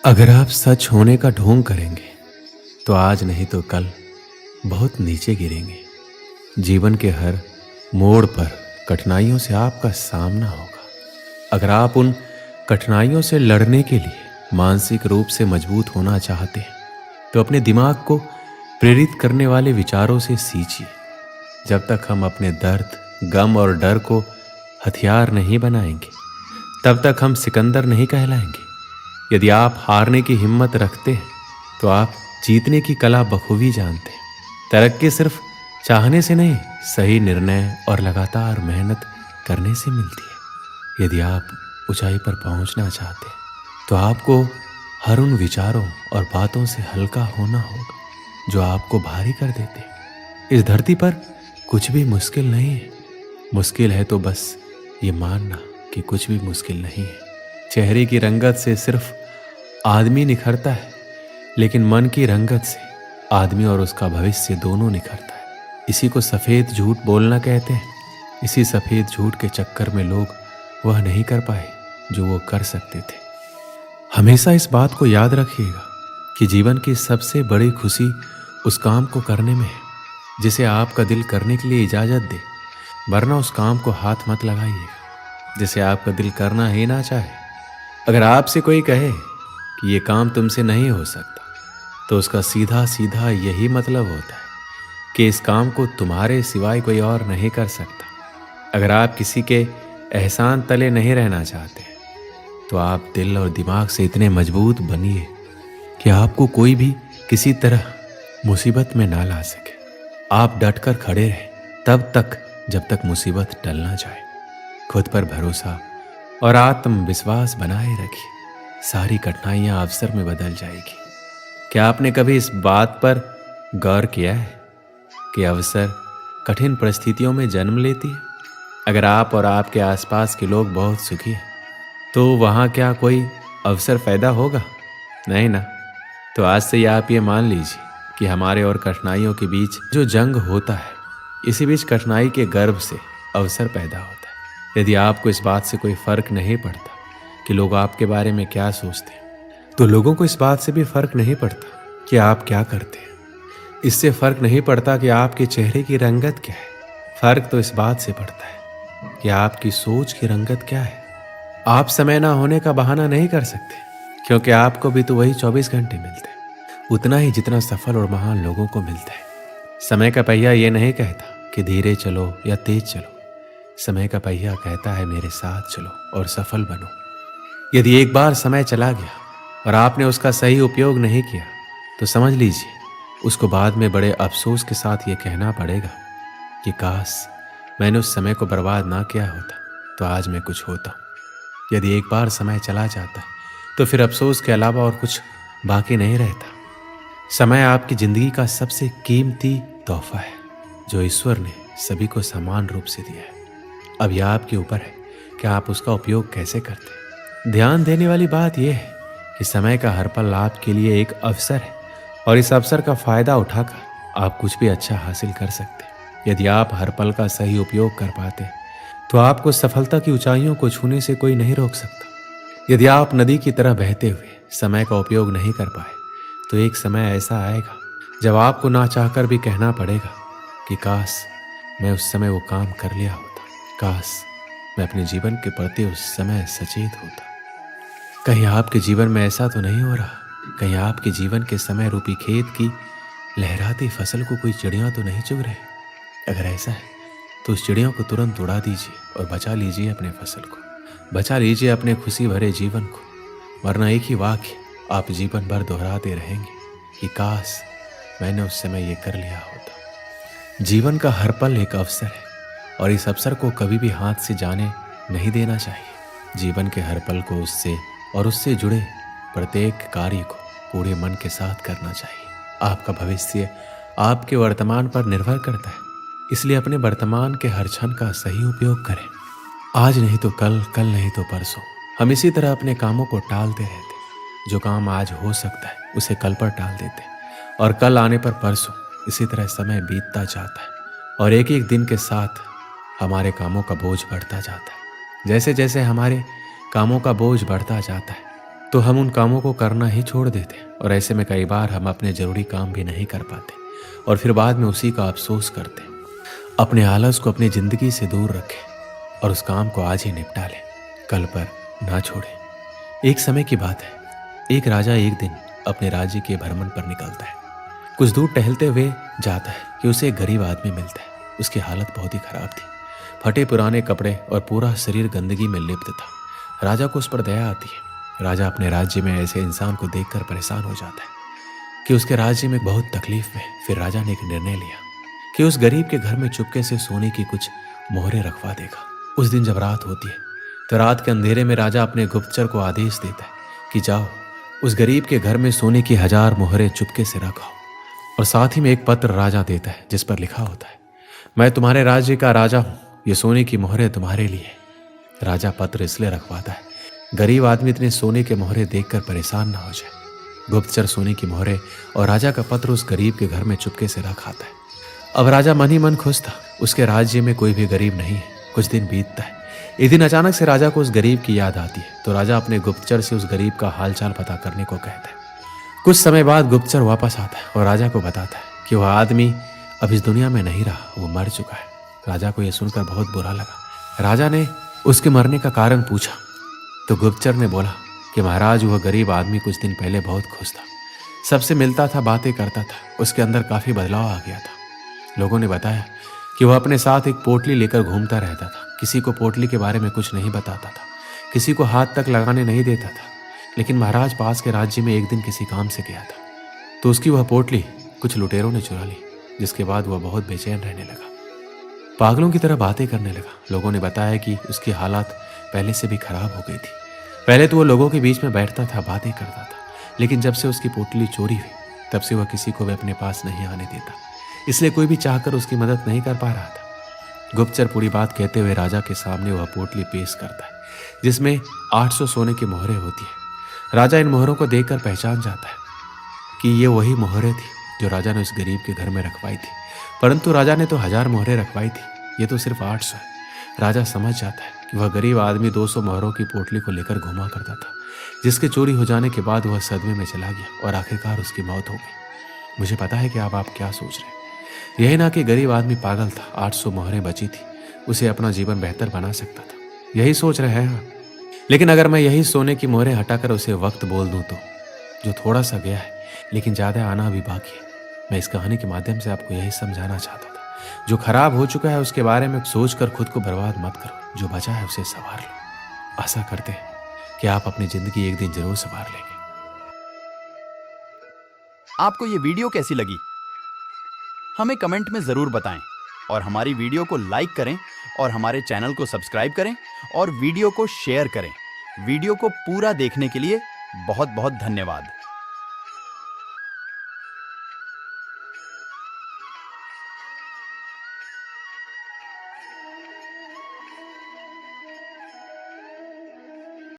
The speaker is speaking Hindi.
अगर आप सच होने का ढोंग करेंगे तो आज नहीं तो कल बहुत नीचे गिरेंगे। जीवन के हर मोड़ पर कठिनाइयों से आपका सामना होगा। अगर आप उन कठिनाइयों से लड़ने के लिए मानसिक रूप से मजबूत होना चाहते हैं तो अपने दिमाग को प्रेरित करने वाले विचारों से सींचिए। जब तक हम अपने दर्द, गम और डर को हथियार नहीं बनाएंगे तब तक हम सिकंदर नहीं कहलाएंगे। यदि आप हारने की हिम्मत रखते हैं तो आप जीतने की कला बखूबी जानते हैं। तरक्की सिर्फ चाहने से नहीं, सही निर्णय और लगातार मेहनत करने से मिलती है। यदि आप ऊंचाई पर पहुंचना चाहते हैं तो आपको हर उन विचारों और बातों से हल्का होना होगा जो आपको भारी कर देते हैं। इस धरती पर कुछ भी मुश्किल नहीं है। मुश्किल है तो बस ये मानना कि कुछ भी मुश्किल नहीं है। चेहरे की रंगत से सिर्फ आदमी निखरता है, लेकिन मन की रंगत से आदमी और उसका भविष्य दोनों निखरता है। इसी को सफ़ेद झूठ बोलना कहते हैं। इसी सफ़ेद झूठ के चक्कर में लोग वह नहीं कर पाए जो वो कर सकते थे। हमेशा इस बात को याद रखिएगा कि जीवन की सबसे बड़ी खुशी उस काम को करने में है जिसे आपका दिल करने के लिए इजाज़त दे, वरना उस काम को हाथ मत लगाइएगा जिसे आपका दिल करना ही ना चाहे। अगर आपसे कोई कहे कि ये काम तुमसे नहीं हो सकता तो उसका सीधा सीधा यही मतलब होता है कि इस काम को तुम्हारे सिवाय कोई और नहीं कर सकता। अगर आप किसी के एहसान तले नहीं रहना चाहते तो आप दिल और दिमाग से इतने मजबूत बनिए कि आपको कोई भी किसी तरह मुसीबत में ना ला सके। आप डटकर खड़े रहें तब तक जब तक मुसीबत टल ना जाए। खुद पर भरोसा और आत्मविश्वास बनाए रखिए। सारी कठिनाइयां अवसर में बदल जाएगी। क्या आपने कभी इस बात पर गौर किया है कि अवसर कठिन परिस्थितियों में जन्म लेती है? अगर आप और आपके आसपास के लोग बहुत सुखी हैं तो वहाँ क्या कोई अवसर पैदा होगा? नहीं ना। तो आज से ही आप ये मान लीजिए कि हमारे और कठिनाइयों के बीच जो जंग होता है, इसी बीच कठिनाई के गर्भ से अवसर पैदा होता है। यदि आपको इस बात से कोई फर्क नहीं पड़ता कि लोग आपके बारे में क्या सोचते हैं, तो लोगों को इस बात से भी फर्क नहीं पड़ता कि आप क्या करते हैं। इससे फर्क नहीं पड़ता कि आपके चेहरे की रंगत क्या है। फर्क तो इस बात से पड़ता है कि आपकी सोच की रंगत क्या है। आप समय ना होने का बहाना नहीं कर सकते, क्योंकि आपको भी तो वही 24 घंटे मिलते हैं, उतना ही जितना सफल और महान लोगों को मिलता है। समय का पहिया ये नहीं कहता कि धीरे चलो या तेज चलो। समय का पहिया कहता है मेरे साथ चलो और सफल बनो। यदि एक बार समय चला गया और आपने उसका सही उपयोग नहीं किया तो समझ लीजिए उसको बाद में बड़े अफसोस के साथ ये कहना पड़ेगा कि काश मैंने उस समय को बर्बाद ना किया होता तो आज मैं कुछ होता। यदि एक बार समय चला जाता है तो फिर अफसोस के अलावा और कुछ बाकी नहीं रहता। समय आपकी जिंदगी का सबसे कीमती तोहफा है जो ईश्वर ने सभी को समान रूप से दिया है। अब यह आपके ऊपर है कि आप उसका उपयोग कैसे करते हैं। ध्यान देने वाली बात यह है कि समय का हर पल आपके लिए एक अवसर है और इस अवसर का फायदा उठाकर आप कुछ भी अच्छा हासिल कर सकते हैं। यदि आप हर पल का सही उपयोग कर पाते हैं तो आपको सफलता की ऊंचाइयों को छूने से कोई नहीं रोक सकता। यदि आप नदी की तरह बहते हुए समय का उपयोग नहीं कर पाए तो एक समय ऐसा आएगा जब आपको ना चाहकर भी कहना पड़ेगा कि काश मैं उस समय वो काम कर लिया होता, काश मैं अपने जीवन के प्रति उस समय सचेत होता। कहीं आपके जीवन में ऐसा तो नहीं हो रहा? कहीं आपके जीवन के समय रूपी खेत की लहराती फसल को कोई चिड़िया तो नहीं चुग रही? अगर ऐसा है तो उस चिड़ियों को तुरंत उड़ा दीजिए और बचा लीजिए अपने फसल को, बचा लीजिए अपने खुशी भरे जीवन को, वरना एक ही वाक्य आप जीवन भर दोहराते रहेंगे कि काश मैंने उस समय ये कर लिया होता। जीवन का हर पल एक अवसर है और इस अवसर को कभी भी हाथ से जाने नहीं देना चाहिए। जीवन के हर पल को उससे जुड़े प्रत्येक कार्य को पूरे मन के साथ करना चाहिए। आपका भविष्य आपके वर्तमान पर निर्भर करता है, इसलिए अपने वर्तमान के हर क्षण का सही उपयोग करें। आज नहीं तो कल, कल नहीं तो परसों। हम इसी तरह अपने कामों को टालते रहते। जो काम आज हो सकता है उसे कल पर टाल देते और कल आने पर परसों। इसी तरह समय बीतता जाता है और एक एक दिन के साथ हमारे कामों का बोझ बढ़ता जाता है। जैसे जैसे हमारे कामों का बोझ बढ़ता जाता है तो हम उन कामों को करना ही छोड़ देते और ऐसे में कई बार हम अपने ज़रूरी काम भी नहीं कर पाते और फिर बाद में उसी का अफसोस करते। अपने आलस को अपनी ज़िंदगी से दूर रखें और उस काम को आज ही निपटा लें, कल पर ना छोड़ें। एक समय की बात है, एक राजा एक दिन अपने राज्य के भ्रमण पर निकलता है। कुछ दूर टहलते हुए जाता है कि उसे एक गरीब आदमी मिलता है। उसकी हालत बहुत ही खराब थी, फटे पुराने कपड़े और पूरा शरीर गंदगी में लिप्त था। राजा को उस पर दया आती है। राजा अपने राज्य में ऐसे इंसान को देखकर परेशान हो जाता है कि उसके राज्य में बहुत तकलीफ में। फिर राजा ने एक निर्णय लिया कि उस गरीब के घर में चुपके से सोने की कुछ मोहरें रखवा देगा। उस दिन जब रात होती है तो रात के अंधेरे में राजा अपने गुप्तचर को आदेश देता है कि जाओ उस गरीब के घर में सोने की 1000 मोहरें चुपके से रखाओ। और साथ ही में एक पत्र राजा देता है जिस पर लिखा होता है, मैं तुम्हारे राज्य का राजा हूँ, ये सोने की मोहरें तुम्हारे लिए। राजा पत्र इसलिए रखवाता है गरीब आदमी इतने सोने के मोहरे देखकर परेशान ना हो जाए। गुप्तचर सोने की मोहरे और राजा का पत्र उस गरीब के घर में चुपके से रख आता है। अब राजा मन ही मन खुश था, उसके राज्य में कोई भी गरीब नहीं है। कुछ दिन बीतता है। एक दिन अचानक से राजा को उस गरीब की याद आती है तो राजा अपने गुप्तचर से उस गरीब का हालचाल पता करने को कहता है। कुछ समय बाद गुप्तचर वापस आता है और राजा को बताता है कि वह आदमी अब इस दुनिया में नहीं रहा, वो मर चुका है। राजा को यह सुनकर बहुत बुरा लगा। राजा ने उसके मरने का कारण पूछा तो गुप्तचर ने बोला कि महाराज वह गरीब आदमी कुछ दिन पहले बहुत खुश था, सबसे मिलता था, बातें करता था, उसके अंदर काफ़ी बदलाव आ गया था। लोगों ने बताया कि वह अपने साथ एक पोटली लेकर घूमता रहता था, किसी को पोटली के बारे में कुछ नहीं बताता था, किसी को हाथ तक लगाने नहीं देता था। लेकिन महाराज पास के राज्य में एक दिन किसी काम से गया था तो उसकी वह पोटली कुछ लुटेरों ने चुरा ली, जिसके बाद वह बहुत बेचैन रहने लगा, पागलों की तरह बातें करने लगा। लोगों ने बताया कि उसकी हालत पहले से भी खराब हो गई थी। पहले तो वो लोगों के बीच में बैठता था, बातें करता था, लेकिन जब से उसकी पोटली चोरी हुई तब से वह किसी को भी अपने पास नहीं आने देता, इसलिए कोई भी चाहकर उसकी मदद नहीं कर पा रहा था। गुप्तचर पूरी बात कहते हुए राजा के सामने वह पोटली पेश करता है जिसमें 800 सोने की मोहरें होती है। राजा इन मोहरों को देखकर पहचान जाता है कि ये वही मोहरें थी जो राजा ने उस गरीब के घर में रखवाई थी, परंतु राजा ने तो 1000 मोहरें रखवाई थी, ये तो सिर्फ 800 है। राजा समझ जाता है कि वह गरीब आदमी 200 मोहरों की पोटली को लेकर घुमा करता था, जिसके चोरी हो जाने के बाद वह सदमे में चला गया और आखिरकार उसकी मौत हो गई। मुझे पता है कि आप क्या सोच रहे हैं। यही ना कि गरीब आदमी पागल था, 800 मोहरें बची थी, उसे अपना जीवन बेहतर बना सकता था, यही सोच रहे हैं आप। लेकिन अगर मैं यही सोने की मोहरें हटाकर उसे वक्त बोल दूं तो जो थोड़ा सा गया है लेकिन ज़्यादा आना भी बाकी है। मैं इस कहानी के माध्यम से आपको यही समझाना चाहता था, जो खराब हो चुका है उसके बारे में सोचकर खुद को बर्बाद मत करो, जो बचा है उसे संवार लो। आशा करते हैं कि आप अपनी जिंदगी एक दिन जरूर संवार लेंगे। आपको ये वीडियो कैसी लगी हमें कमेंट में जरूर बताएं और हमारी वीडियो को लाइक करें और हमारे चैनल को सब्सक्राइब करें और वीडियो को शेयर करें। वीडियो को पूरा देखने के लिए बहुत बहुत धन्यवाद।